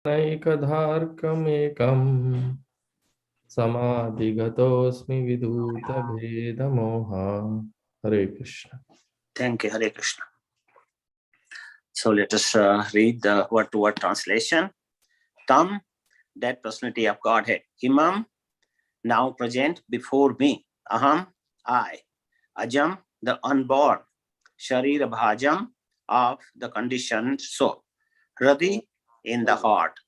नैकधार्कमेकम् समाधिगतोऽस्मि विदूतभेदमोहा. Hare Krishna. Thank you, Hare Krishna. So let us read the word-to-word translation. Tam, that personality of Godhead. Imam, now present before me. Aham, I. Ajam, the unborn. Sharira bhajam, of the conditioned soul. Hradi, in the heart.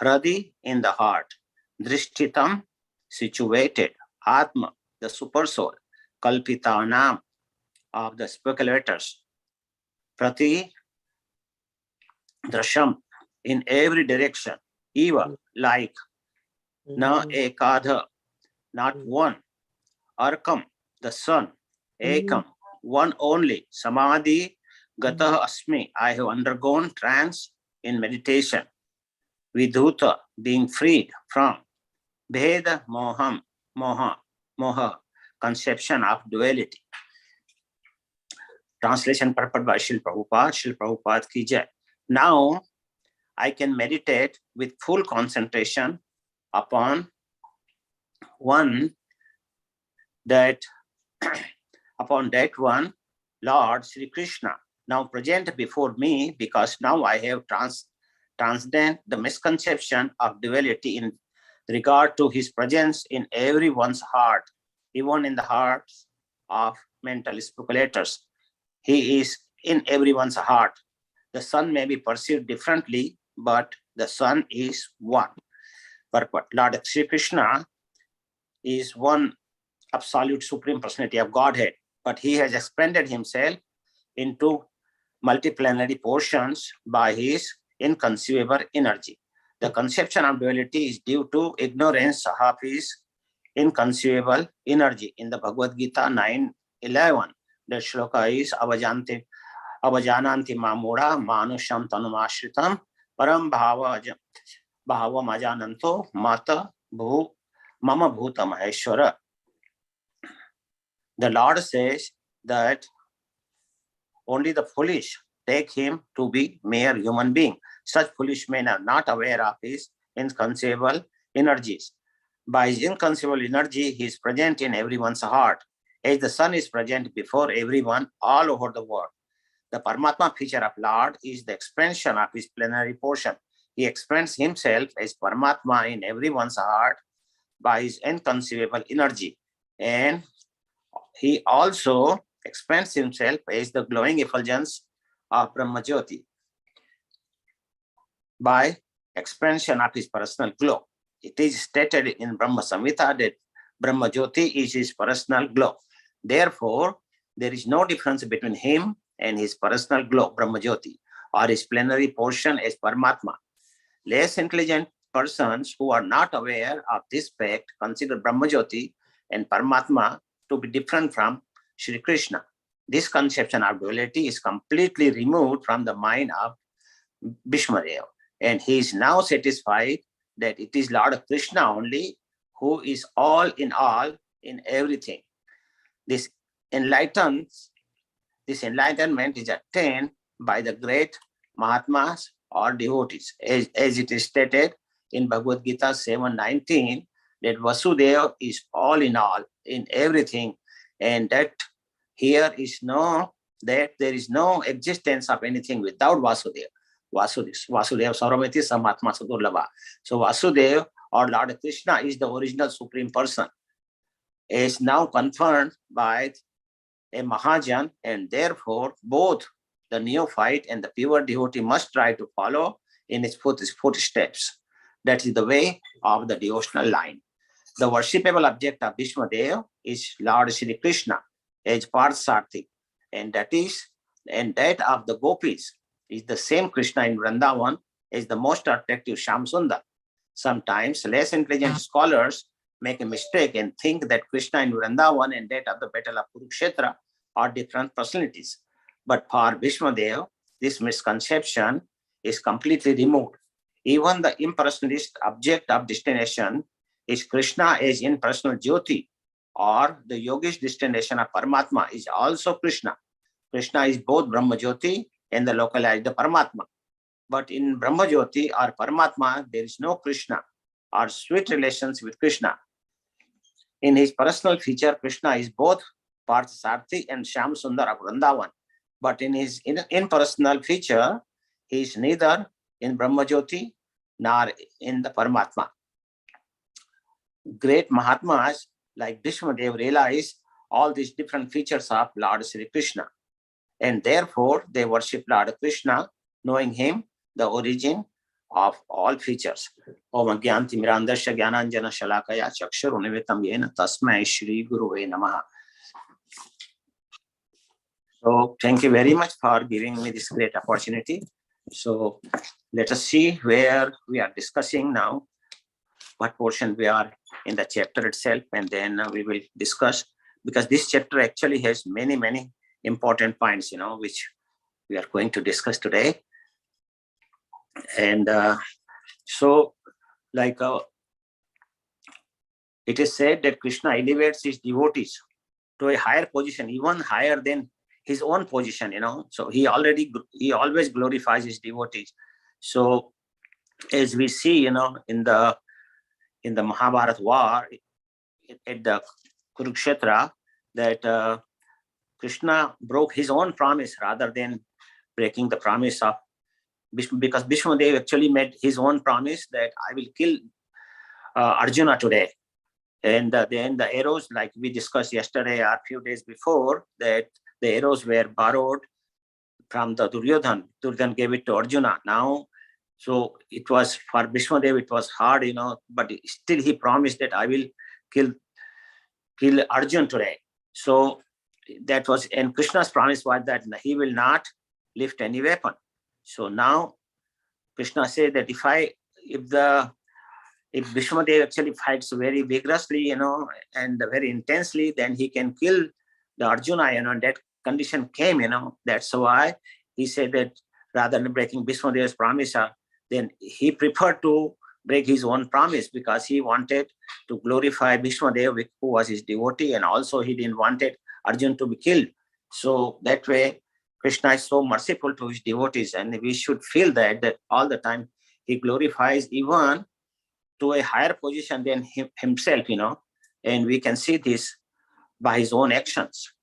Hradi, in the heart. Drishtitam, situated. Atma, the super soul. Kalpitanam, of the speculators. Prati, drasham, in every direction. Eva, like. Na ekadha, not one. Arkam, the sun. Ekam, one only. Samadhi, gataha asmi, I have undergone trance in meditation. Vidhuta, being freed from. Bheda moham, moha, conception of duality. Translation purport by Srila Prabhupada. Srila Prabhupada ki jai. Now I can meditate with full concentration upon one that one, Lord Sri Krishna, now present before me, because now I have transcended the misconception of duality in regard to his presence in everyone's heart, even in the hearts of mental speculators. He is in everyone's heart. The sun may be perceived differently, but the sun is one. Purport. Lord Sri Krishna is one absolute supreme personality of Godhead, but he has expanded himself into multiplanetary portions by his inconceivable energy. The conception of duality is due to ignorance of his inconceivable energy. In the Bhagavad Gita 9:11, the shloka is avajananti mamura manusham tanumashritam param bhava majananto mata mama bhuta maheshwara. The Lord says that only the foolish take him to be mere human being. Such foolish men are not aware of his inconceivable energies. By his inconceivable energy, he is present in everyone's heart, as the sun is present before everyone all over the world. The Paramatma feature of Lord is the expansion of his plenary portion. He expands himself as Paramatma in everyone's heart by his inconceivable energy, and he also expands himself as the glowing effulgence of Brahmajyoti by expansion of his personal glow. It is stated in Brahma Samhita that Brahmajyoti is his personal glow. Therefore, there is no difference between him and his personal glow, Brahmajyoti, or his plenary portion as Paramatma. Less intelligent persons who are not aware of this fact consider Brahmajyoti and Paramatma to be different from Shri Krishna. This conception of duality is completely removed from the mind of Bhishmadeva, and he is now satisfied that it is Lord Krishna only who is all in everything. This enlightenment is attained by the great Mahatmas or devotees, as it is stated in Bhagavad Gita 7:19, that Vasudeva is all in everything, and that there is no existence of anything without Vasudeva. Vasudeva Sarvamiti Samatma Sadurlabha. So Vasudeva or Lord Krishna is the original supreme person, is now confirmed by a Mahajan, and therefore both the neophyte and the pure devotee must try to follow in his footsteps. That is the way of the devotional line. The worshipable object of Bhishmadev is Lord Shri Krishna as Parthasarthi, and that of the gopis is the same Krishna in Vrindavan as the most attractive Shamsundar. Sometimes less intelligent scholars make a mistake and think that Krishna in Vrindavan and that of the battle of Kurukshetra are different personalities. But for Bhishmadev, this misconception is completely removed. Even the impersonalist object of destination is Krishna as impersonal Jyoti, or the yogish destination of Paramatma is also Krishna. Krishna is both Brahma Jyoti and the localized Paramatma. But in Brahma Jyoti or Paramatma, there is no Krishna or sweet relations with Krishna. In his personal feature, Krishna is both Parthasarthi and Shyam Sundar of Vrindavan. But in his impersonal feature, he is neither in Brahma Jyoti nor in the Paramatma. Great Mahatmas like Bhishma Dev realize all these different features of Lord Sri Krishna. And therefore, they worship Lord Krishna, knowing him, the origin of all features. Om Agyanti Mirandasya Gyananjana Shalakaya Chakshar Univitam Yena Tasmai Shri Guruve Namaha. So thank you very much for giving me this great opportunity. So let us see where we are discussing now, what portion we are in the chapter itself, and then we will discuss, because this chapter actually has many, many important points, which we are going to discuss today. And so, like it is said that Krishna elevates his devotees to a higher position, even higher than his own position, So he always glorifies his devotees. So as we see, in the Mahabharata war at the Kurukshetra, that Krishna broke his own promise rather than breaking the promise of Bhishma, because Bhishma Dev actually made his own promise that I will kill Arjuna today. And then the arrows, like we discussed yesterday or a few days before, that the arrows were borrowed from the Duryodhan. Duryodhan gave it to Arjuna. Now, so it was for Bhishma Dev, it was hard, but still he promised that I will kill Arjuna today. So that was, and Krishna's promise was that he will not lift any weapon. So now Krishna said that if Bhishma Dev actually fights very vigorously, and very intensely, then he can kill the Arjuna, and that condition came, That's why he said that rather than breaking Bhishma Dev's promise, then he preferred to break his own promise, because he wanted to glorify Bhishma Dev, who was his devotee, and also he didn't want Arjuna to be killed. So that way, Krishna is so merciful to his devotees, and we should feel that all the time he glorifies even to a higher position than himself, and we can see this by his own actions.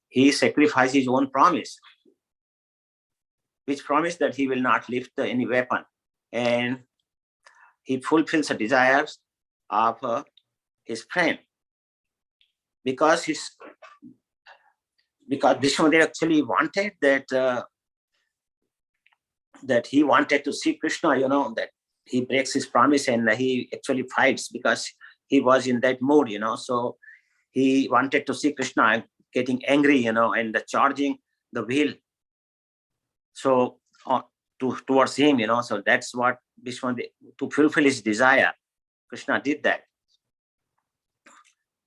He sacrificed his own promise, which promised that he will not lift any weapon, and he fulfills the desires of his friend, because Bhishma Dev actually wanted that he wanted to see Krishna, that he breaks his promise and he actually fights, because he was in that mood, So he wanted to see Krishna getting angry, and charging the wheel. So towards him, So that's what Bhishma Dev, to fulfill his desire, Krishna did that.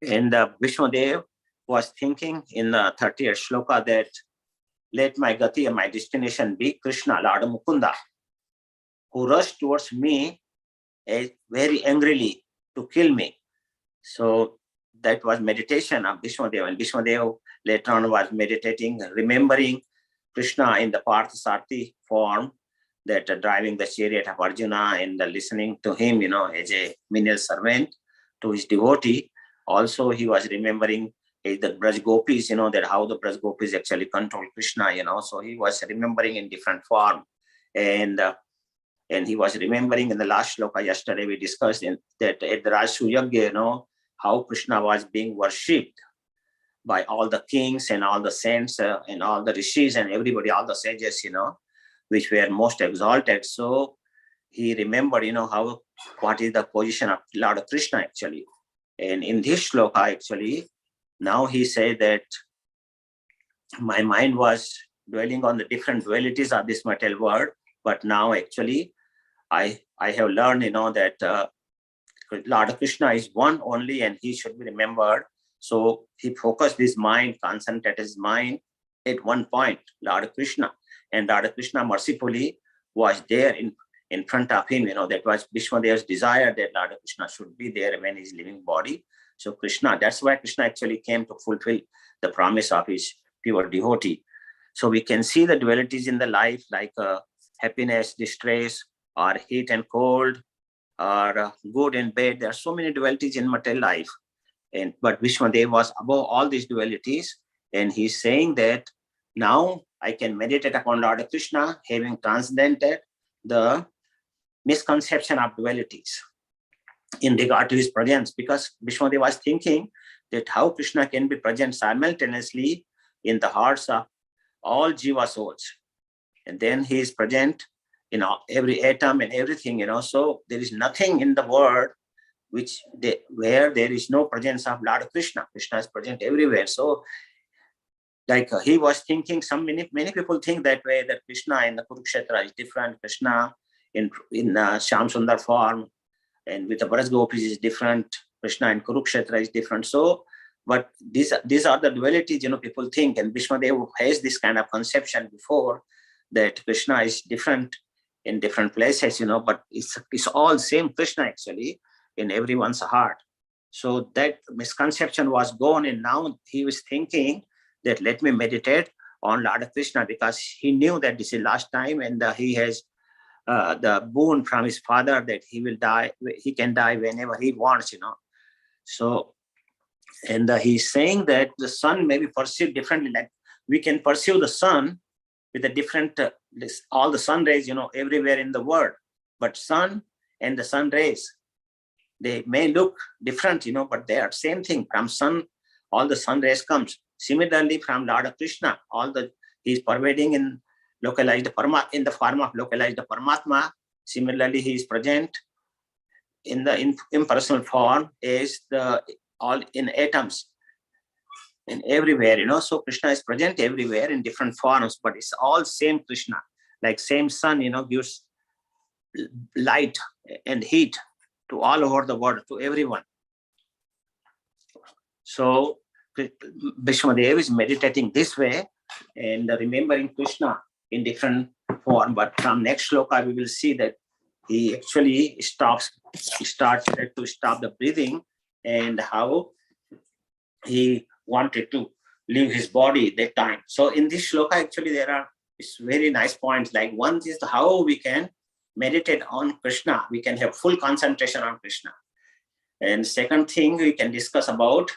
And Bhishma Dev was thinking in the 30th shloka that let my gati and my destination be Krishna, Lord Mukunda, who rushed towards me very angrily to kill me. So that was meditation of Bhishma Dev. And Bhishma Dev later on was meditating, remembering Krishna in the Parthasarthi form, that driving the chariot of Arjuna, and listening to him, as a menial servant to his devotee. Also, he was remembering the Braj Gopis, that how the Braj Gopis actually control Krishna, So he was remembering in different form. And he was remembering in the last shloka yesterday, we discussed that at the Rajsu Yagya, how Krishna was being worshipped by all the kings and all the saints and all the rishis and everybody, all the sages, which were most exalted. So he remembered, what is the position of Lord Krishna actually. And in this shloka actually, now he said that my mind was dwelling on the different dualities of this material world, but now actually I have learned, that Lord Krishna is one only, and he should be remembered. So he focused his mind, concentrated his mind at one point, Lord Krishna. And Lord Krishna mercifully was there in front of him. That was Bhishma Dev's desire, that Lord Krishna should be there when he's living body. So Krishna, that's why Krishna actually came to fulfill the promise of his pure devotee. So we can see the dualities in the life, like happiness, distress, or heat and cold, or good and bad. There are so many dualities in material life. But Vishwadev was above all these dualities, and he's saying that now I can meditate upon Lord Krishna, having transcended the misconception of dualities in regard to his presence, because Vishwadev was thinking that how Krishna can be present simultaneously in the hearts of all jiva souls, and then he is present in every atom and everything, so there is nothing in the world where there is no presence of Lord Krishna. Krishna is present everywhere. So like he was thinking, many people think that way, that Krishna in the Kurukshetra is different, Krishna in Shyam Sundar form and with the Bharat Gopis is different, Krishna in Kurukshetra is different. So but these are the dualities, people think, and Vishwadev has this kind of conception before, that Krishna is different in different places, but it's all same Krishna actually in everyone's heart. So that misconception was gone, and now he was thinking that let me meditate on Lord Krishna, because he knew that this is last time, and he has the boon from his father that he will die, he can die whenever he wants, So, and he's saying that the sun may be perceived differently, like we can perceive the sun with a different, all the sun rays, everywhere in the world, but sun and the sun rays, they may look different, but they are same thing. From sun, all the sun rays comes. Similarly, from Lord Krishna, he is pervading in localized in the form of localized Paramatma. Similarly, he is present in the impersonal form as all in atoms and everywhere, So Krishna is present everywhere in different forms, but it's all same Krishna. Like same sun, gives light and heat to all over the world, to everyone. So Vishwadev is meditating this way and remembering Krishna in different form. But from next shloka, we will see that he actually started to stop the breathing, and how he wanted to leave his body that time. So in this shloka, actually, there are very nice points. Like one is how we can meditate on Krishna. We can have full concentration on Krishna. And second thing, we can discuss about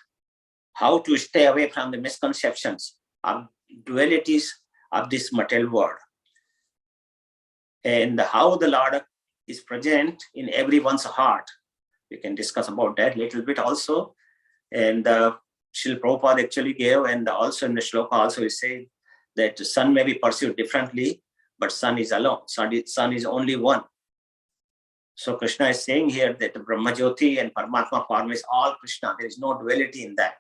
how to stay away from the misconceptions of dualities of this material world, and how the Lord is present in everyone's heart. We can discuss about that a little bit also. And Srila Prabhupada actually gave, and also in the shloka also he said that the sun may be perceived differently, but sun is alone. Sun is only one. So Krishna is saying here that the Brahma Jyoti and Paramatma form is all Krishna. There is no duality in that.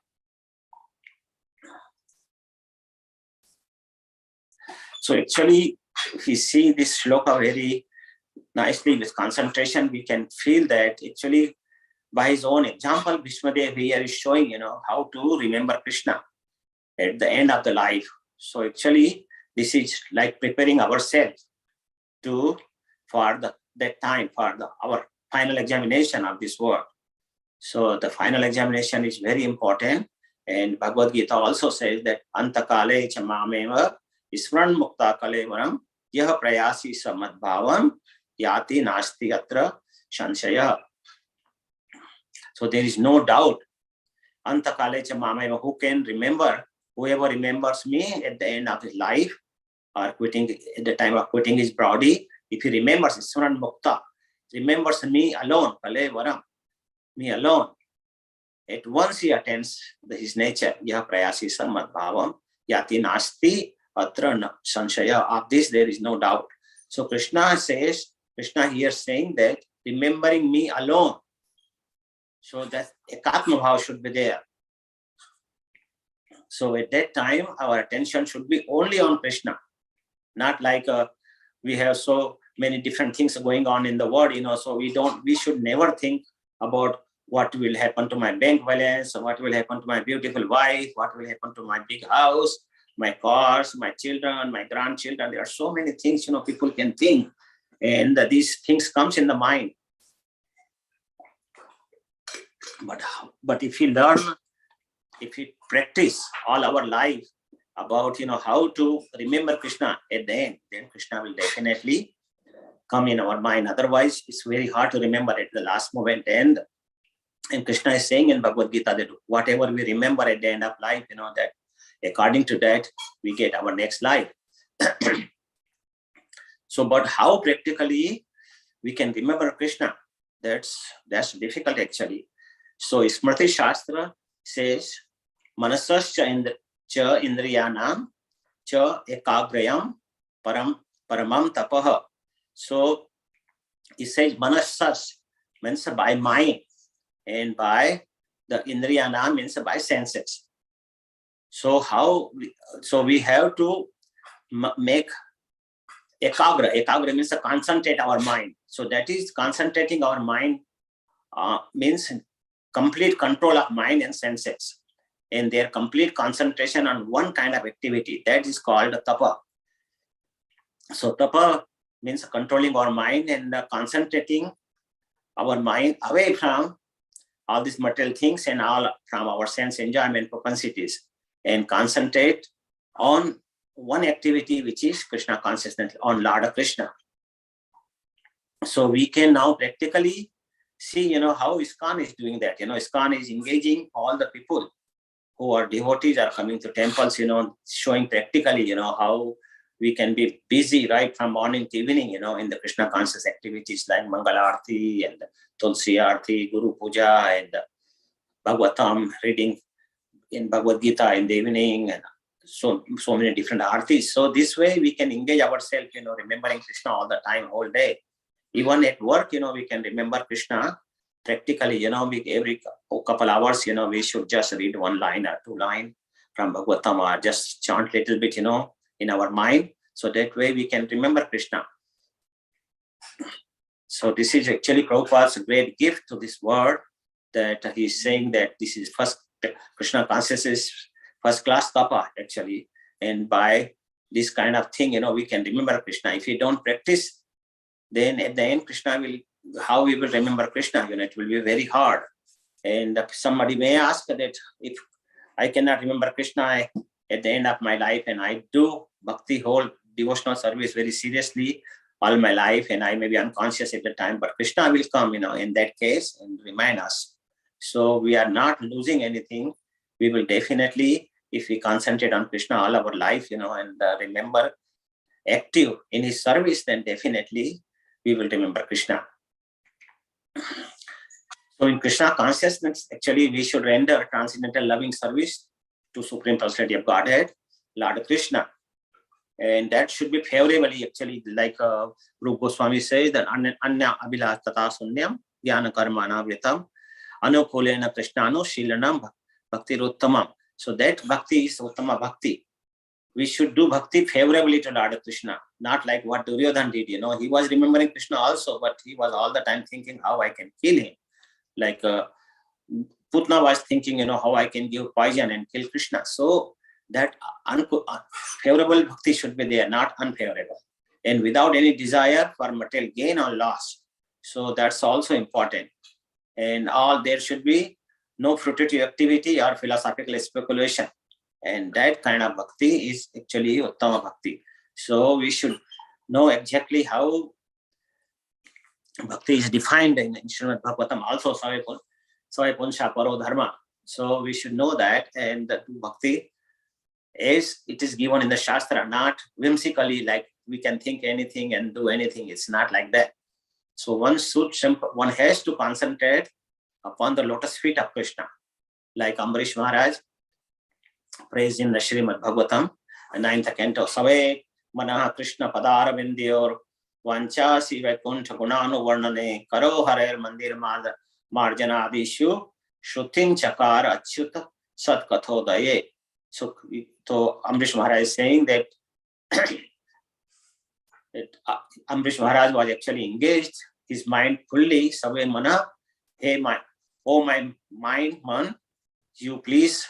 So actually, if we see this shloka very nicely with concentration, we can feel that actually by his own example, Vishwadev here is showing, how to remember Krishna at the end of the life. So actually, this is like preparing ourselves for our final examination of this world. So the final examination is very important. And Bhagavad Gita also says that Antakale cha mameva isvaran mukta kalevaram yah prayasi samadbhavam yati nasti atra sanshaya. So there is no doubt. Antakale cha mameva, whoever remembers me at the end of his life, or at the time of quitting his body, if he remembers isvaran mukta, remembers me alone, kalevaram, me alone, at once he attains his nature. Yah prayasi samadbhavam yati nasti atra sanshaya. Of this there is no doubt. So Krishna here saying that remembering me alone, so that ekatma bhav should be there. So at that time, our attention should be only on Krishna, not like we have so many different things going on in the world, so we should never think about what will happen to my bank balance, what will happen to my beautiful wife, what will happen to my big house, my cars, my children, my grandchildren. There are so many things, people can think, and these things comes in the mind. But if we learn, if we practice all our life, about, how to remember Krishna at the end, then Krishna will definitely come in our mind. Otherwise, it's very hard to remember at the last moment. And Krishna is saying in Bhagavad Gita that whatever we remember at the end of life, that according to that, we get our next life. So, but how practically we can remember Krishna? That's difficult actually. So Smriti Shastra says, Manasascha indriyanam cha ekagrayam paramam tapaha. So it says Manasas means by mind, and by the indriyanam means by senses. So we have to make ekagra. Ekagra means to concentrate our mind. So that is concentrating our mind means complete control of mind and senses, and their complete concentration on one kind of activity. That is called tapa. So tapa means controlling our mind and concentrating our mind away from all these material things and all from our sense enjoyment propensities, and concentrate on one activity, which is Krishna consciousness, on Lord Krishna. So we can now practically see, how ISKCON is doing that. ISKCON is engaging all the people who are devotees, are coming to temples, showing practically, how we can be busy right from morning to evening, in the Krishna conscious activities like Mangala Arti and Tulsi Arti, Guru Puja, and Bhagavatam, reading in Bhagavad Gita in the evening, and so many different artis. So this way we can engage ourselves, remembering Krishna all the time, whole day. Even at work, we can remember Krishna practically, every couple hours, we should just read one line or two lines from Bhagavatam, or just chant little bit, in our mind. So that way we can remember Krishna. So this is actually Prabhupada's great gift to this world, that he's saying that this is first Krishna consciousness, first class tapa actually. And by this kind of thing, we can remember Krishna. If we don't practice, then at the end, how we will remember Krishna? It will be very hard. And somebody may ask that if I cannot remember Krishna at the end of my life, and I do bhakti, whole devotional service very seriously all my life, and I may be unconscious at the time, but Krishna will come, in that case and remind us. So we are not losing anything. We will definitely, if we concentrate on Krishna all our life, and remember active in his service, then definitely we will remember Krishna. So in Krishna consciousness, actually, we should render transcendental loving service to Supreme Personality of Godhead, Lord Krishna. And that should be favorably, actually, like Rupa Goswami says, that Anya Abhilash Tata Sunyam, Jnana Karmana Vritam, Anukulena Krishnano, Shilanam Bhakti Uttamam. So that bhakti is Uttama Bhakti. We should do bhakti favorably to Lord Krishna, not like what Duryodhana did. He was remembering Krishna also, but he was all the time thinking how I can kill him. Like Putna was thinking, how I can give poison and kill Krishna. So that favorable bhakti should be there, not unfavorable, and without any desire for material gain or loss. So that's also important. And there should be no fruitive activity or philosophical speculation. And that kind of bhakti is actually Uttama Bhakti. So we should know exactly how bhakti is defined in Srimad Bhagavatam, also Savai Punsha Paro Dharma. So we should know that, and the bhakti as it is given in the Shastra, not whimsically, like we can think anything and do anything. It's not like that. So one has to concentrate upon the lotus feet of Krishna, like Ambarish Maharaj praised in the Srimad Bhagavatam, 9th canto, Save Manaha Krishna Padara Vindyor Vancha Siva Kuntha Gunanu Varnane Karo Harer Mandir Marjana Adishu Shrutin Chakar Achyuta Sat Katho Daye. So Ambarish Maharaj is saying that, Ambarish Maharaj was actually engaged his mind fully. Save Mana, hey my mind, man, you please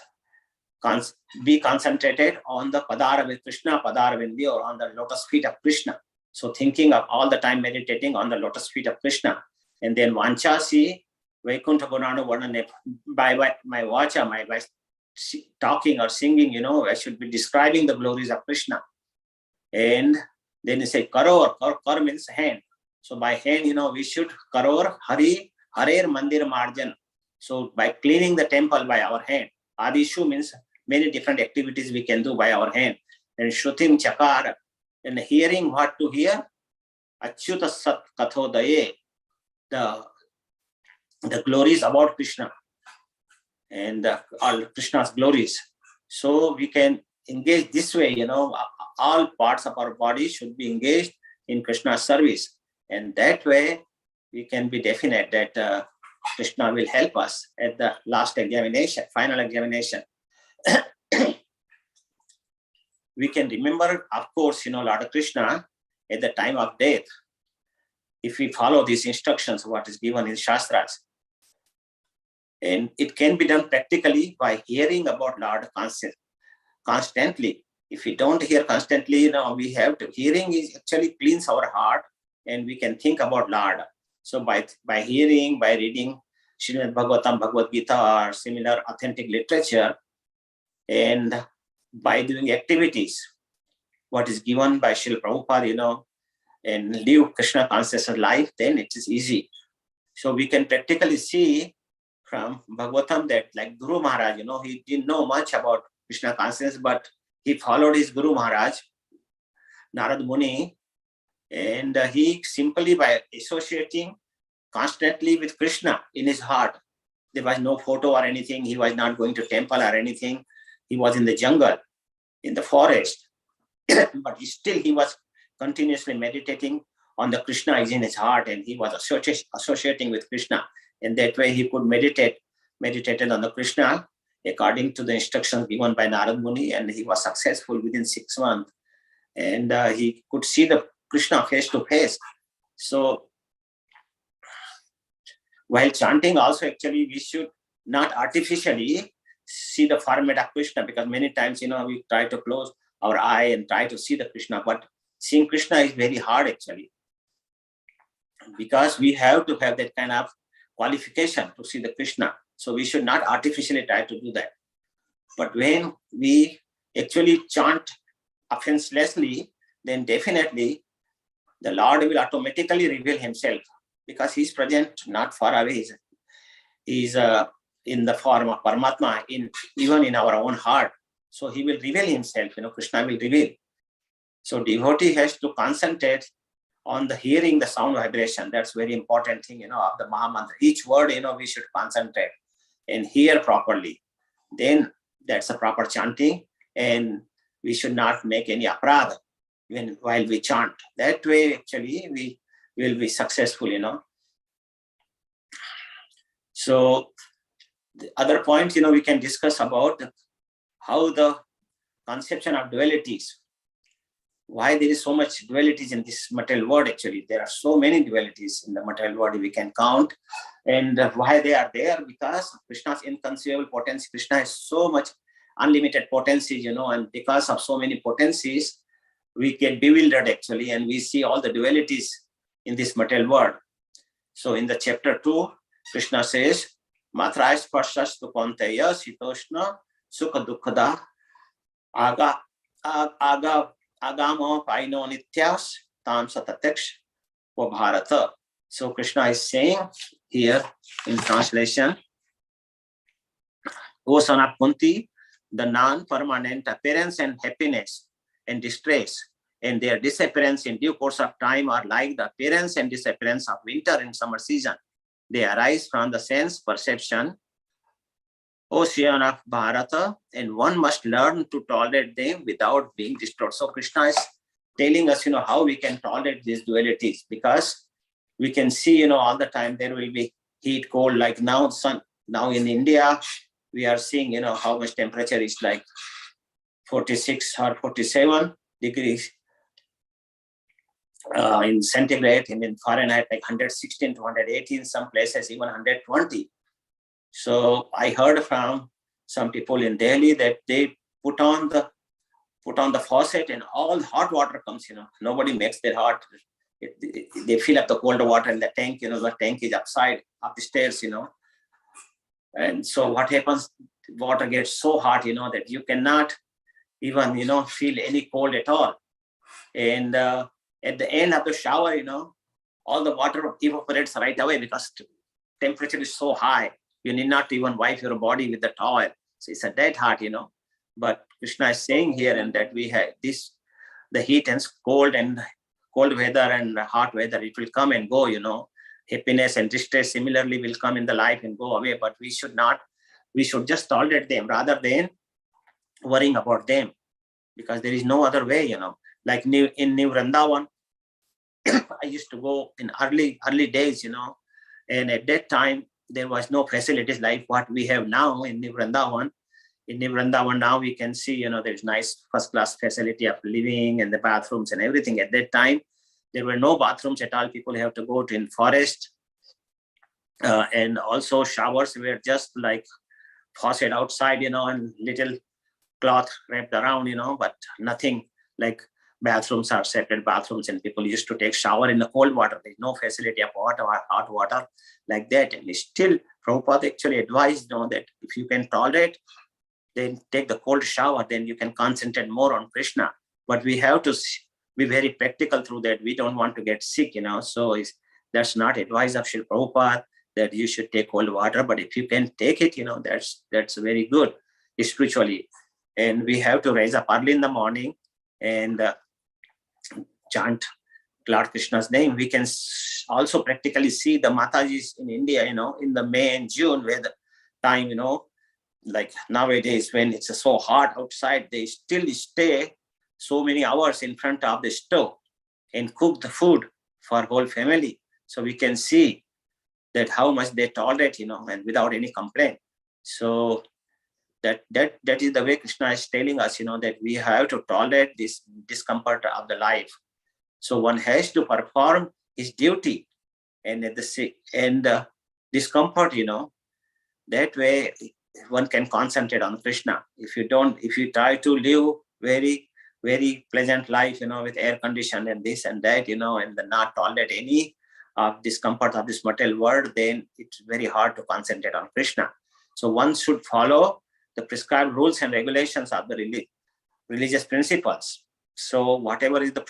be concentrated on the Padara with Krishna, Padara Vindi, or on the lotus feet of Krishna. So thinking of all the time meditating on the lotus feet of Krishna. And then Vanchasi, Vaikuntha Gunanu Varnane, by my vacha, talking or singing, I should be describing the glories of Krishna. And then you say karor. Kar means hand. So by hand, we should karor hari harer mandir marjan. So by cleaning the temple by our hand. Adishu means many different activities we can do by our hand. And shrutim chakar, and hearing what to hear. Achyuta sat kathodaye, the glories about Krishna and all Krishna's glories. So we can engage this way, all parts of our body should be engaged in Krishna's service. And that way we can be definite that Krishna will help us at the last examination, final examination. We can remember, of course, Lord Krishna at the time of death, if we follow these instructions, what is given in Shastras. And it can be done practically by hearing about Lord constantly. If we don't hear constantly, we have to. Hearing is actually cleans our heart, and we can think about Lord. So by hearing, by reading Srimad Bhagavatam, Bhagavad Gita, or similar authentic literature, and by doing activities, what is given by Srila Prabhupada, and live Krishna consciousness life, then it is easy. So we can practically see from Bhagavatam that, like Guru Maharaj, he didn't know much about Krishna consciousness, but he followed his Guru Maharaj, Narad Muni, and he simply by associating constantly with Krishna in his heart. There was no photo or anything. He was not going to temple or anything. He was in the jungle, in the forest, but still he was continuously meditating on the Krishna is in his heart, and he was associating with Krishna. And that way he could meditated on the Krishna according to the instructions given by Narad Muni, and he was successful within 6 months. And he could see the Krishna face to face. So while chanting also, actually, we should not artificially see the format of Krishna, because many times, we try to close our eye and try to see the Krishna, but seeing Krishna is very hard actually, because we have to have that kind of qualification to see the Krishna. So we should not artificially try to do that. But when we actually chant offenselessly, then definitely the Lord will automatically reveal himself, because he's present not far away. He's in the form of Paramatma, even in our own heart. So he will reveal himself, Krishna will reveal. So devotee has to concentrate on the hearing the sound vibration. That's very important thing, of the Mahamantra. Each word, we should concentrate and hear properly. Then that's a proper chanting, and we should not make any aparadha while we chant. That way, actually, we will be successful, So the other points, we can discuss about how the conception of dualities, why there is so much dualities in this material world. Actually, there are so many dualities in the material world we can count. And why they are there? Because Krishna's inconceivable potency. Krishna has so much unlimited potencies, and because of so many potencies, we get bewildered actually, and we see all the dualities in this material world. So in the chapter 2, Krishna says, Matra sparshas tu konteya sitoshna sukha dukkada agamo paino nityas tam satateks va bharata. So Krishna is saying here in translation, O son of Kunti, the non-permanent appearance and happiness and distress and their disappearance in due course of time are like the appearance and disappearance of winter and summer season. They arise from the sense perception, ocean of Bharata, and one must learn to tolerate them without being destroyed. So Krishna is telling us, how we can tolerate these dualities, because we can see, all the time there will be heat, cold, like now in India, we are seeing, how much temperature is like 46 or 47 degrees in centigrade, and in Fahrenheit, like 116 to 118, some places even 120. So I heard from some people in Delhi that they put on the faucet and all hot water comes, nobody makes their hot. They fill up the cold water in the tank, the tank is upside up the stairs, And so what happens, water gets so hot, that you cannot even, feel any cold at all. And at the end of the shower, all the water evaporates right away because temperature is so high. You need not even wipe your body with the towel. So it's a dead hot, But Krishna is saying here, and that we have this, the heat and cold weather and hot weather, it will come and go, Happiness and distress similarly will come in the life and go away, but we should just tolerate them rather than worrying about them, because there is no other way, Like in New Vrindavan, I used to go in early days, and at that time there was no facilities like what we have now in New Vrindavan. In New Vrindavan now we can see, there's nice first-class facility of living and the bathrooms and everything. At that time, there were no bathrooms at all. People have to go to in forest. And also showers were just like faucet outside, and little cloth wrapped around, but nothing like bathrooms are separate bathrooms, and people used to take shower in the cold water. There's no facility of hot water like that. And still, Prabhupada actually advised, that if you can tolerate, then take the cold shower, then you can concentrate more on Krishna. But we have to be very practical through that. We don't want to get sick, So that's not advice of Srila Prabhupada that you should take cold water. But if you can take it, that's very good spiritually. And we have to rise up early in the morning and chant Lord Krishna's name. We can also practically see the Matajis in India, in the May and June, where the time, like nowadays when it's so hot outside, they still stay so many hours in front of the stove and cook the food for whole family. So we can see that how much they tolerate, and without any complaint. So that is the way Krishna is telling us, that we have to tolerate this discomfort of the life. So one has to perform his duty, and at the discomfort, that way one can concentrate on Krishna. If you try to live very, very pleasant life, with air condition and this and that, and not tolerate any discomfort of this material world, then it's very hard to concentrate on Krishna. So one should follow the prescribed rules and regulations of the religious principles. So whatever is the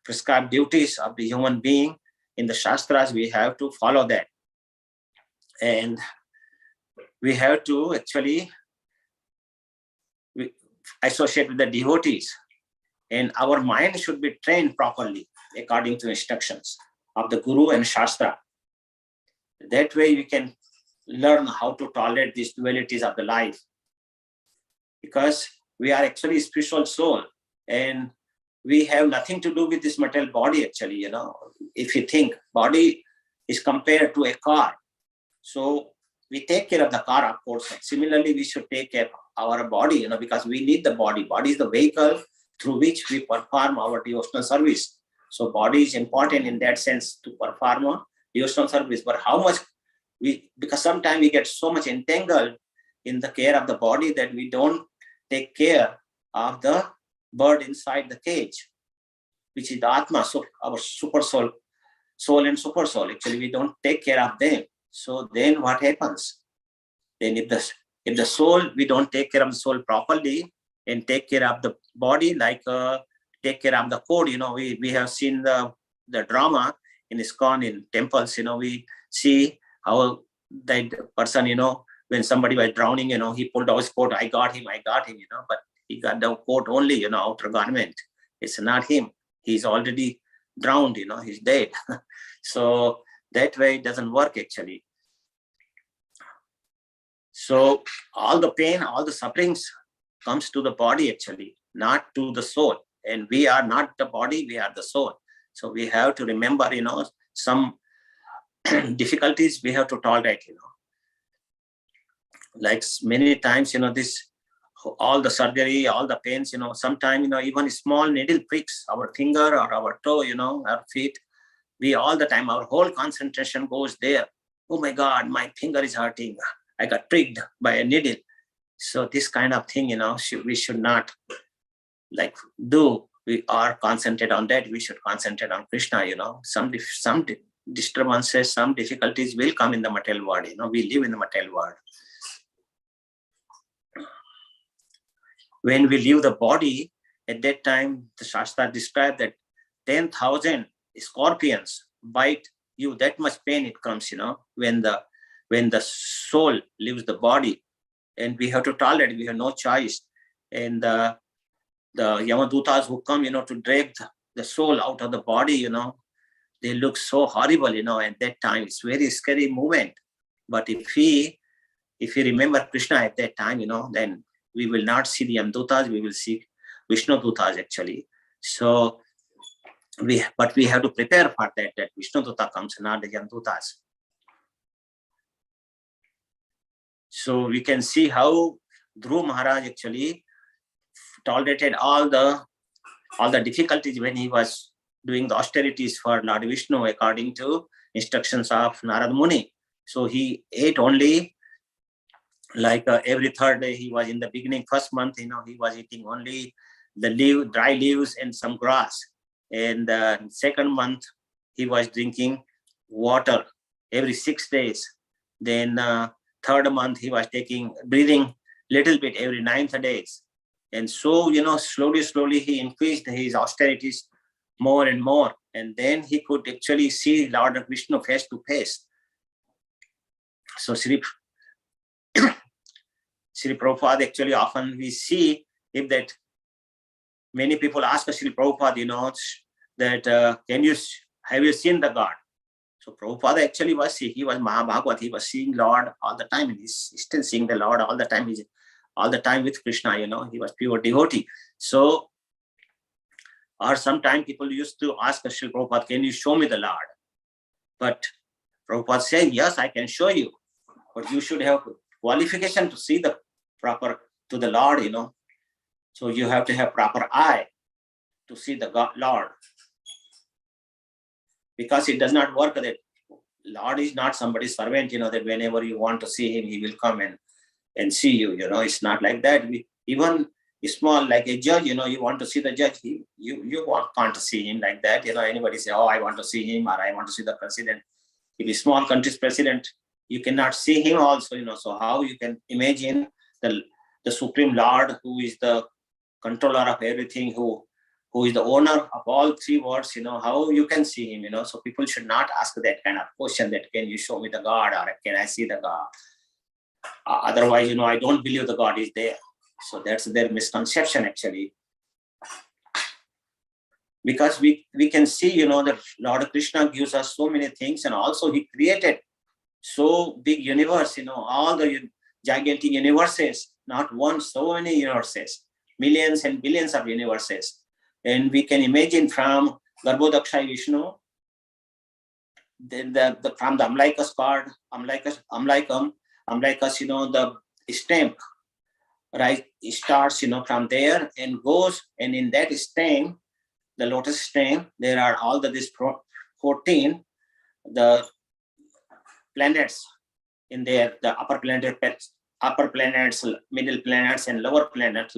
prescribed duties of the human being in the Shastras, we have to follow that. And we have to actually associate with the devotees. And our mind should be trained properly according to instructions of the Guru and Shastra. That way we can learn how to tolerate these dualities of the life. Because we are actually spiritual soul, and we have nothing to do with this material body actually, If you think, body is compared to a car. So we take care of the car, of course. Similarly, we should take care of our body, because we need the body. Body is the vehicle through which we perform our devotional service. So body is important in that sense to perform a devotional service. But how much because sometimes we get so much entangled in the care of the body that we don't take care of the bird inside the cage, which is the Atma, so our super soul and super soul. Actually, we don't take care of them. So then what happens? Then if the soul, we don't take care of the soul properly and take care of the body, like take care of the code, we have seen the drama in ISKCON, in temples, we see how that person, when somebody was drowning, he pulled out his coat, I got him, but he got the coat only, outer garment. It's not him. He's already drowned, he's dead. So that way it doesn't work actually. So all the pain, all the sufferings comes to the body actually, not to the soul. And we are not the body, we are the soul. So we have to remember, some difficulties we have to tolerate, like many times, all the surgery, all the pains, sometimes, even small needle pricks, our finger or our toe, our feet, we all the time, our whole concentration goes there. Oh my God, my finger is hurting. I got pricked by a needle. So this kind of thing, we should not do. We are concentrate on that. We should concentrate on Krishna, some disturbances, some difficulties will come in the material world. We live in the material world. when we leave the body, at that time, the Shastra described that 10,000 scorpions bite you. That much pain it comes, when the soul leaves the body, and we have to tolerate. We have no choice. And the Yamadutas who come, to drag the soul out of the body, they look so horrible, at that time. It's very scary moment. But if we remember Krishna at that time, then we will not see the Yamadutas, we will see Vishnu Dutas actually. So we have to prepare for that Vishnu Duta comes, not the Yamadutas. So we can see how Dhruv Maharaj actually tolerated all the difficulties when he was doing the austerities for Lord Vishnu according to instructions of Narad Muni. So he ate only like every third day. He was in the beginning, first month, he was eating only the dry leaves and some grass. And second month, he was drinking water every 6 days. Then third month, he was breathing little bit every 9th days. And so, slowly he increased his austerities more and more. And then he could actually see Lord Vishnu face to face. So Sri Prabhupada actually often we see if that many people ask Sri Prabhupada, that have you seen the God? So Prabhupada actually he was Mahabhagavat, he was seeing Lord all the time, and he's still seeing the Lord all the time. He's all the time with Krishna, he was pure devotee. So, or sometimes people used to ask Sri Prabhupada, can you show me the Lord? But Prabhupada said, yes, I can show you, but you should have qualification to see the Lord, So you have to have proper eye to see the Lord. Because it does not work that Lord is not somebody's servant, that whenever you want to see him, he will come and see you, it's not like that. Even small, like a judge, you want to see the judge, you can't see him like that. Anybody say, oh, I want to see him, or I want to see the president. If a small country's president, you cannot see him also, so how you can imagine the Supreme Lord, who is the controller of everything, who is the owner of all three worlds, how you can see him, so people should not ask that kind of question, that can you show me the God, or can I see the God? Otherwise, I don't believe the God is there. So that's their misconception actually. Because we can see, that Lord Krishna gives us so many things, and also he created so big universe, all the gigantic universes, not one, so many universes, millions and billions of universes. And we can imagine from Garbhodaksha Vishnu, then from the Amlikas part, Amlikas, the stem, right? It starts, from there and goes, and in that stem, the lotus stem, there are all this 14, the planets in there, the upper planets, middle planets, and lower planets.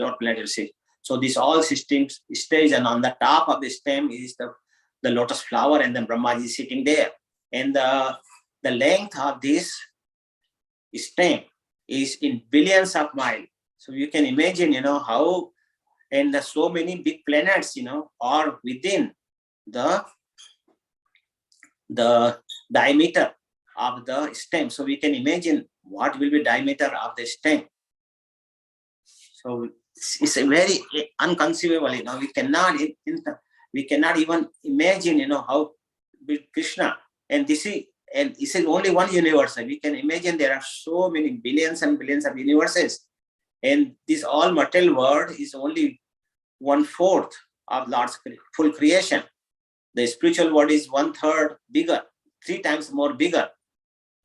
So these all systems stage, and on the top of the stem is the lotus flower, and then Brahmaji is sitting there. And the length of this stem is in billions of miles. So you can imagine, how, and so many big planets, are within the diameter of the stem. So we can imagine what will be diameter of the stem. So it's a very unconceivable, we cannot even imagine, how big Krishna, and this is only one universe. We can imagine there are so many billions and billions of universes, and this all material world is only 1/4 of Lord's full creation. The spiritual world is 1/3 bigger, 3 times more bigger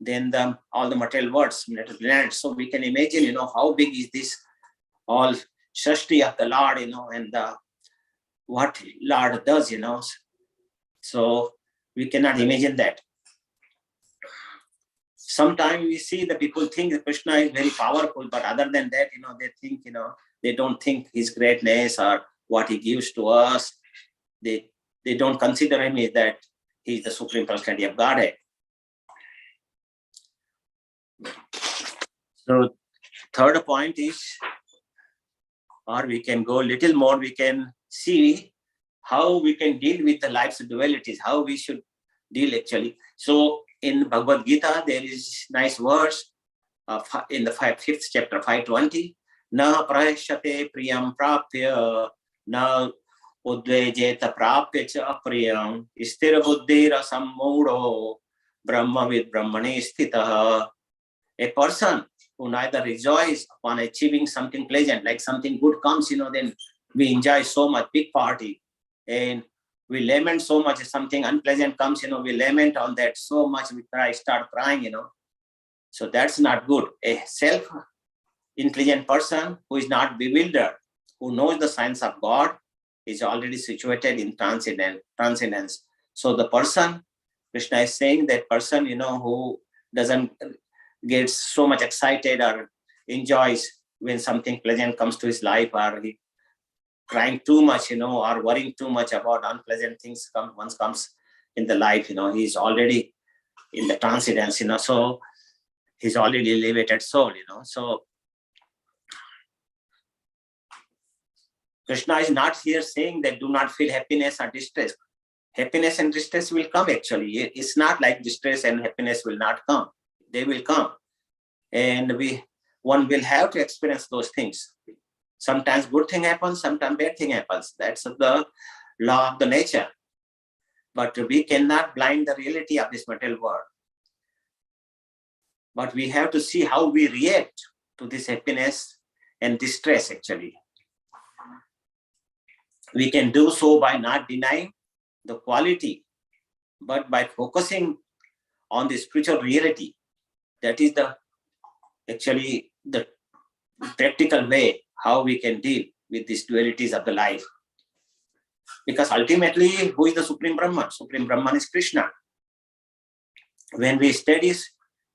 than all the material worlds, planets. So we can imagine, how big is this all Shashti of the Lord, and what Lord does, So we cannot imagine that. Sometimes we see the people think that Krishna is very powerful, but other than that, they think, they don't think his greatness or what he gives to us. They don't consider him as that he's the supreme personality of Godhead. So third point is or we can go a little more, we can see how we can deal with the life's dualities, how we should deal actually. So in Bhagavad Gita, there is nice verse in the fifth chapter, 520. Na prayashyate priyam prapya, na udvejeta prapya cha apriyam, isthira buddhira sammodo, brahma vid brahmane sthitah. A person who neither rejoices upon achieving something pleasant, like something good comes, then we enjoy so much, big party, and we lament so much. If something unpleasant comes, we lament on that so much, we start crying, So that's not good. A self-intelligent person who is not bewildered, who knows the science of God, is already situated in transcendence. So the person, Krishna is saying that person, who doesn't get so much excited or enjoys when something pleasant comes to his life, or he crying too much, or worrying too much about unpleasant things once comes in the life, he's already in the transcendence, so he's already elevated soul, So Krishna is not here saying that do not feel happiness or distress. Happiness and distress will come actually. It's not like distress and happiness will not come. They will come. And one will have to experience those things. Sometimes good thing happens, sometimes bad thing happens. That's the law of the nature. But we cannot blind the reality of this material world. But we have to see how we react to this happiness and distress actually. We can do so by not denying the quality, but by focusing on the spiritual reality. That is actually the practical way how we can deal with these dualities of the life. Because ultimately, who is the Supreme Brahman? Supreme Brahman is Krishna. When we study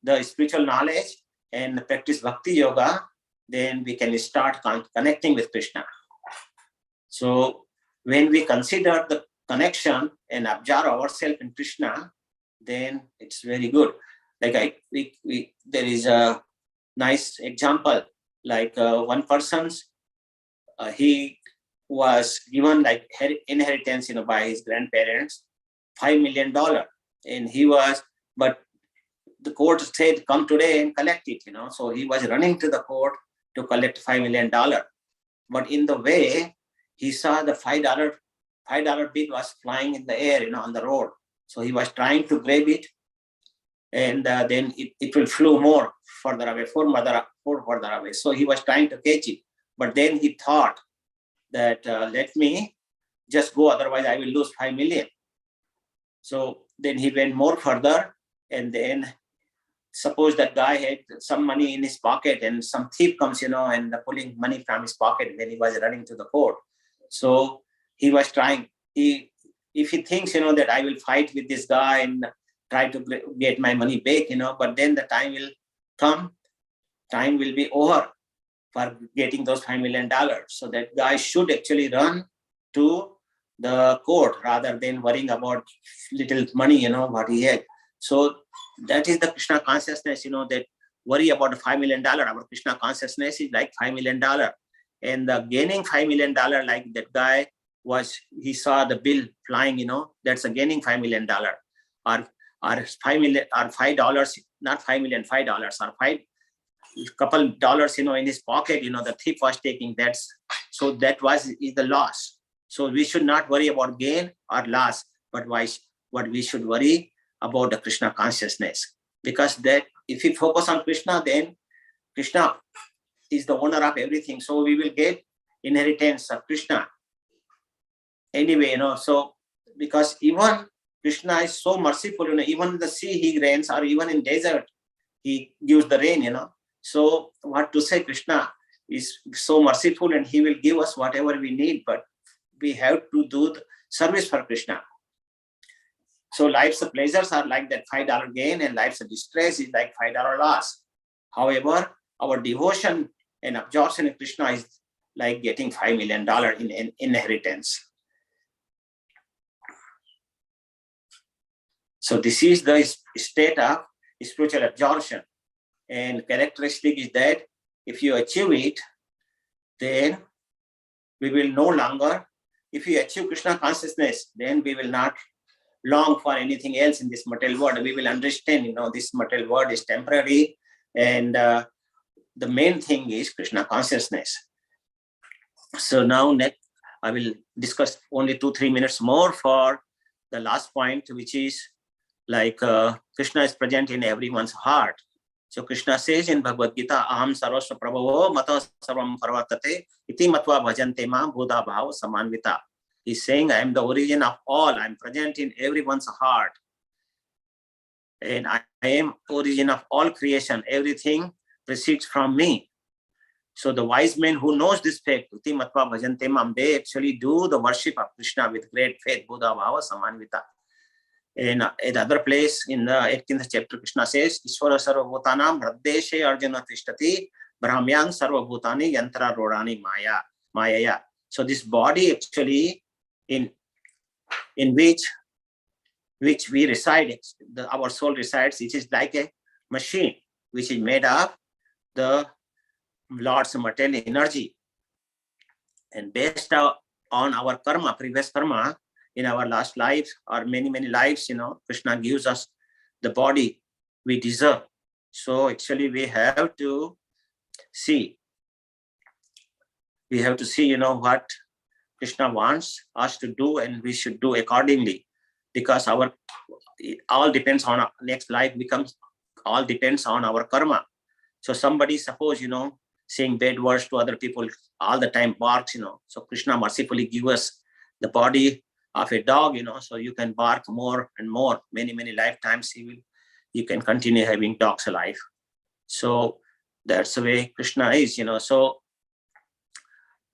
the spiritual knowledge and practice Bhakti Yoga, then we can start connecting with Krishna. So when we consider the connection and observe ourselves in Krishna, then it's very good. Like there is a nice example, like one person's, he was given like inheritance, by his grandparents, $5 million, and but the court said, come today and collect it, so he was running to the court to collect $5 million. But in the way, he saw the $5 bill was flying in the air, on the road. So he was trying to grab it, and then it will flew more further away, further away. So he was trying to catch it. But then he thought that let me just go, otherwise I will lose 5 million. So then he went more further, and then suppose that guy had some money in his pocket and some thief comes, and pulling money from his pocket when he was running to the court. So he was trying, if he thinks, that I will fight with this guy and try to get my money back, but then the time will come, time will be over for getting those $5 million. So that guy should actually run to the court rather than worrying about little money, what he had. So that is the Krishna consciousness, that worry about the $5 million. Our Krishna consciousness is like $5 million. And the gaining $5 million, like that guy he saw the bill flying, that's a gaining $5 million. Or $5 million, or $5, not $5 million, $5, or couple dollars, in his pocket, the thief was taking. That is the loss. So we should not worry about gain or loss, but what we should worry about the Krishna consciousness, because that if we focus on Krishna, then Krishna is the owner of everything. So we will get inheritance of Krishna anyway, so because even Krishna is so merciful, even in the sea he rains, or even in desert he gives the rain, So what to say, Krishna is so merciful and he will give us whatever we need, but we have to do the service for Krishna. So life's pleasures are like that $5 gain, and life's distress is like $5 loss. However, our devotion and absorption in Krishna is like getting $5 million in inheritance. So this is the state of spiritual absorption. And characteristic is that if you achieve it, then we will no longer, if we achieve Krishna consciousness, then we will not long for anything else in this material world. We will understand, this material world is temporary, and the main thing is Krishna consciousness. So now next, I will discuss only 2-3 minutes more for the last point, which is like Krishna is present in everyone's heart. So Krishna says in Bhagavad Gita, Aham sarvasva prabhavo matah sarvam parvartate iti matva bhajante ma buddha bhava samanvita. He's saying, I am the origin of all. I am present in everyone's heart. And I am origin of all creation. Everything proceeds from me. So the wise men who knows this fact, iti matva bhajante mam, they actually do the worship of Krishna with great faith, buddha bhava samanvita. In other place, in the 18th chapter, Krishna says, Ishvara sarvabhutanam hradeshe arjuna tishtati brahmyan sarvabhutani yantra rodani mayaya. So this body actually in which we reside, our soul resides, it is like a machine which is made of the Lord's material energy. And based on our karma, previous karma, in our last lives or many lives, Krishna gives us the body we deserve. So actually we have to see, what Krishna wants us to do, and we should do accordingly, because it all depends on our next life, all depends on our karma. So somebody, suppose, saying bad words to other people all the time, barks, so Krishna mercifully gives us the body of a dog, so you can bark more and more, many lifetimes you can continue having dog's life. So that's the way Krishna is, So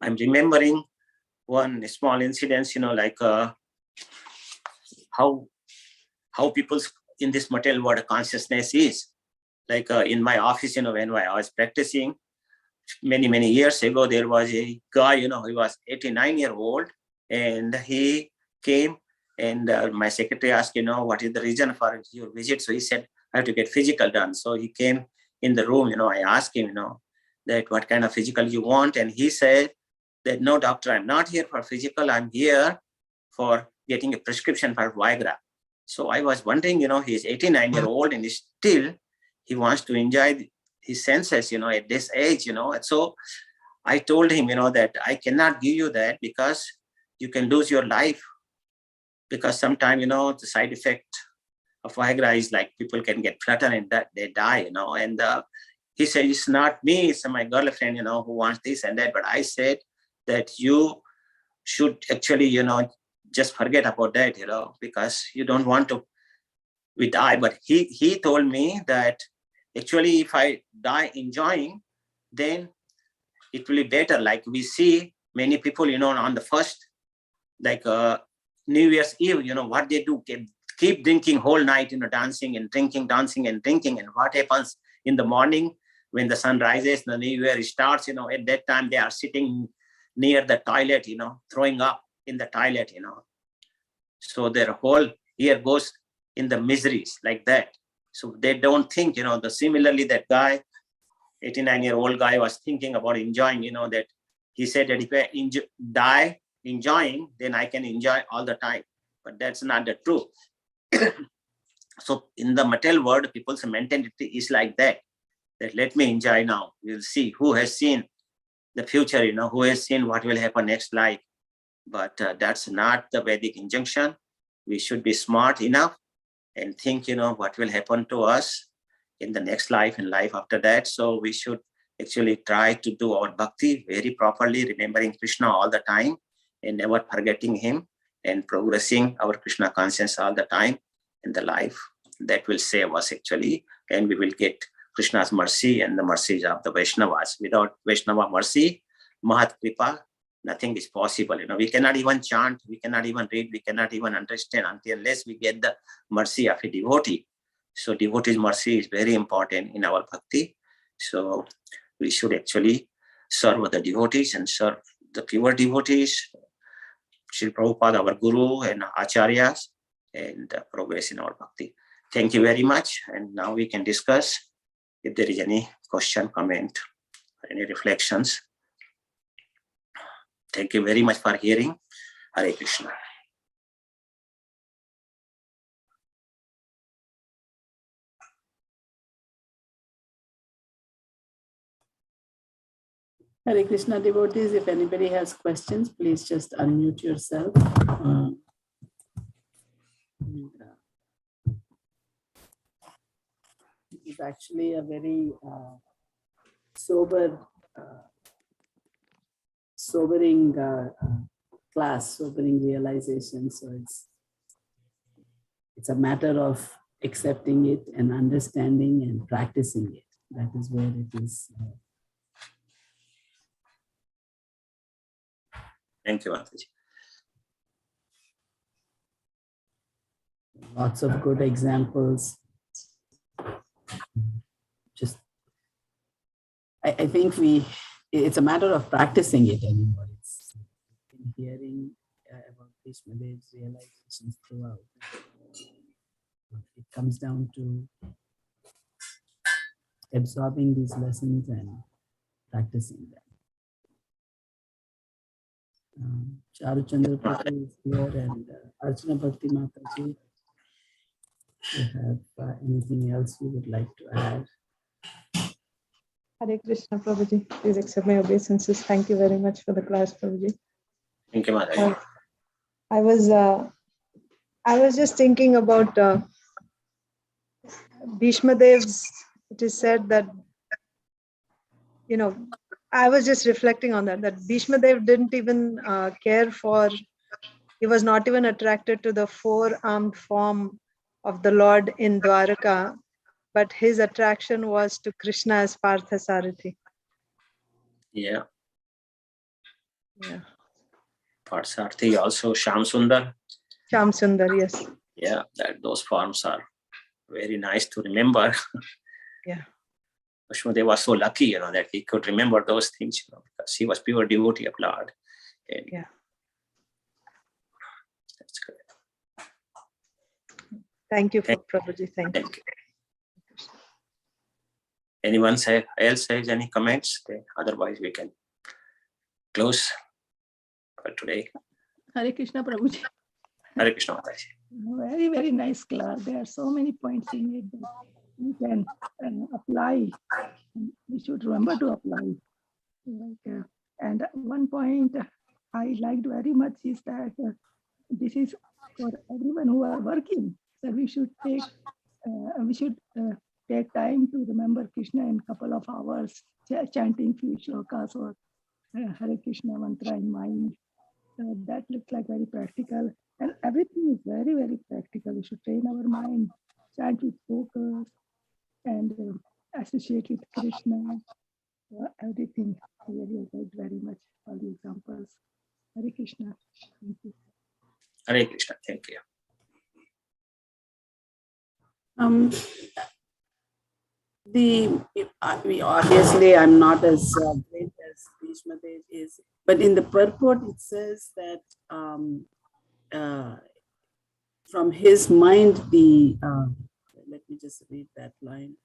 I'm remembering one small incident, like how people in this material world consciousness is. Like in my office, when I was practicing many years ago, there was a guy, he was 89-year-old, and he came, and my secretary asked, what is the reason for your visit? So he said, I have to get physical done. So he came in the room, I asked him, that what kind of physical you want? And he said that, no, doctor, I'm not here for physical. I'm here for getting a prescription for Viagra. So I was wondering, he's 89-year-old and he wants to enjoy his senses, at this age, So I told him, that I cannot give you that because you can lose your life. Because sometimes, the side effect of Viagra is like people can get flattened and that they die, And he said, it's not me, it's my girlfriend, who wants this and that. But I said that you should actually, just forget about that, because you don't want to die. But he told me that actually if I die enjoying, then it will be better. Like we see many people, on the first, like New Year's Eve, what they do, keep drinking whole night, dancing and drinking, dancing and drinking. And what happens in the morning when the sun rises, the New Year starts, at that time they are sitting near the toilet, throwing up in the toilet, So their whole year goes in the miseries like that. So they don't think, similarly that guy, 89-year-old guy was thinking about enjoying, that he said that if I die enjoying, then I can enjoy all the time. But that's not the truth. So in the material world, people's mentality is like that let me enjoy now. We'll see who has seen the future, who has seen what will happen next life. But that's not the Vedic injunction. We should be smart enough and think, what will happen to us in the next life and life after that. So we should actually try to do our bhakti very properly, remembering Krishna all the time and never forgetting him, and progressing our Krishna consciousness all the time in the life. That will save us actually, and we will get Krishna's mercy and the mercies of the Vaishnavas. Without Vaishnava mercy, Mahat Kripa, nothing is possible. We cannot even chant, we cannot even read, we cannot even understand unless we get the mercy of a devotee. So devotee's mercy is very important in our bhakti. So we should actually serve the devotees and serve the pure devotees, Sri Prabhupada, our guru, and acharyas, and progress in our bhakti. Thank you very much. And now we can discuss if there is any question, comment, or any reflections. Thank you very much for hearing. Hare Krishna. Hare Krishna, devotees. If anybody has questions, please just unmute yourself. It's actually a very sobering class, sobering realization. So it's a matter of accepting it and understanding and practicing it. That is where it is. Thank you, Mataji. Lots of good examples. Just, I think it's a matter of practicing it anymore. It's hearing about Krishna Dev's realizations throughout. It comes down to absorbing these lessons and practicing them. Charu Chandra Prabhu is here, and Archana Bhakti Mataji. Do you have anything else you would like to add? Hare Krishna, Prabhuji. Please accept my obeisances. Thank you very much for the class, Prabhuji. Thank you, Mataji. I was just thinking about Bhishma Dev's. It is said that, I was just reflecting on that Bhishma Dev didn't even care for, he was not even attracted to the four-armed form of the Lord in Dwaraka, but his attraction was to Krishna as Parthasarathi. Yeah. Yeah. Parthasarathi, also Shyam Sundar. Shyam Sundar, yes. Yeah, those forms are very nice to remember. Yeah. Bhishma Dev was so lucky, that he could remember those things, because he was pure devotee of Lord. And yeah. That's good. Thank you for Prabhuji. Thank you. Anyone else has any comments? Otherwise, we can close for today. Hare Krishna, Prabhuji. Hare Krishna, Mataji. Very, very nice class. There are so many points in it that we can apply. We should remember to apply. And one point I liked very much is that this is for everyone who are working. So we should take time to remember Krishna in a couple of hours, chanting few shlokas or Hare Krishna mantra in mind. That looks like very practical, and everything is very, very practical. We should train our mind, chant with focus, and associate with Krishna. Everything really liked very much. All the examples. Hare Krishna. Thank you. Hare Krishna. Thank you. Obviously, I'm not as great as Bhishma Dev is, but in the purport it says that from his mind, let me just read that line.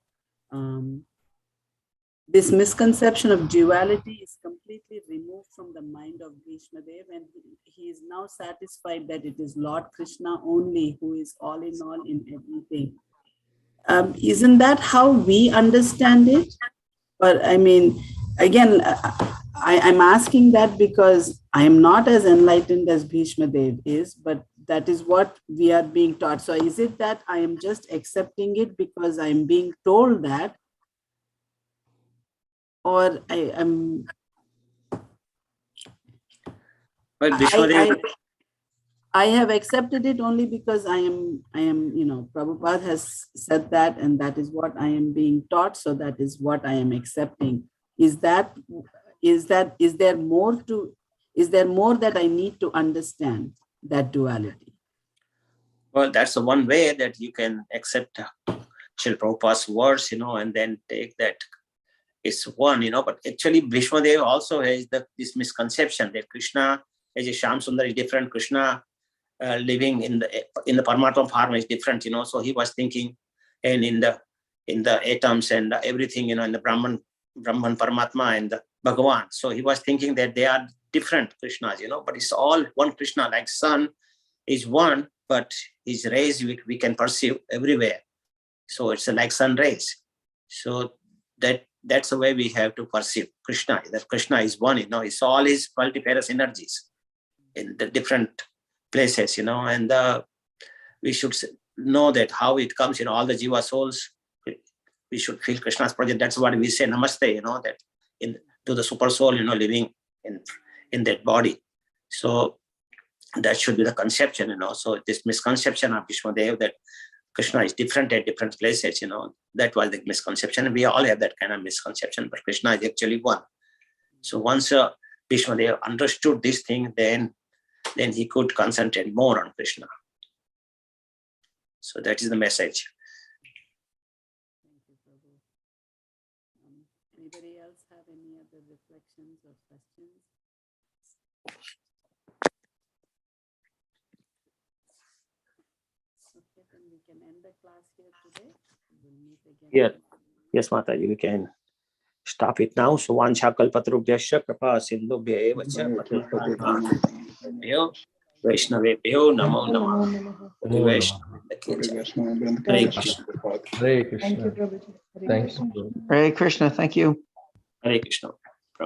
This misconception of duality is completely removed from the mind of Krishna Dev, and he is now satisfied that it is Lord Krishna only who is all in everything. Isn't that how we understand it? But I mean, again, I'm asking that because I am not as enlightened as Bhishma Dev is, but that is what we are being taught. So is it that I am just accepting it because I'm being told that, or I am? Well, Bhishma Dev, I have accepted it only because I am, Prabhupada has said that, and that is what I am being taught. So that is what I am accepting. Is there more that I need to understand that duality? well, that's the one way that you can accept Srila Prabhupada's words, and then take that it's one, but actually Bhishma Dev also has this misconception that Krishna as a Shyam Sundar is different. Krishna living in the Paramatma form is different, so he was thinking, and in the atoms and everything, in the Brahman Paramatma and the Bhagavan, so he was thinking that they are different Krishnas, but it's all one Krishna. Like sun is one, but his rays we can perceive everywhere. So it's like sun rays. So that's the way we have to perceive Krishna. That Krishna is one, it's all his multifarious energies in the different places, and we should know that how it comes, all the Jiva souls, we should feel Krishna's presence. That's what we say, namaste, that to the super soul, living in that body. So that should be the conception, so this misconception of Bhishmadev that Krishna is different at different places, that was the misconception. We all have that kind of misconception, but Krishna is actually one. So once Bhishmadev understood this thing, then he could concentrate more on Krishna. So that is the message. Thank you, Prabhu. Anybody else have any other reflections or questions? Okay, then we can end the class here today. We'll meet again. Yeah. Yes, Mataji, we can stop it now. So Vancha kalpatarubhyasya kripa sindhubhya eva cha patapāṇebhyo Vaishnavebhyo namo namah. Hare Krishna. Hare Thank you, Krishna. Prabhuji. Hare Thanks. Krishna. Prabhu. Hare Krishna. Thank you. Hare Krishna.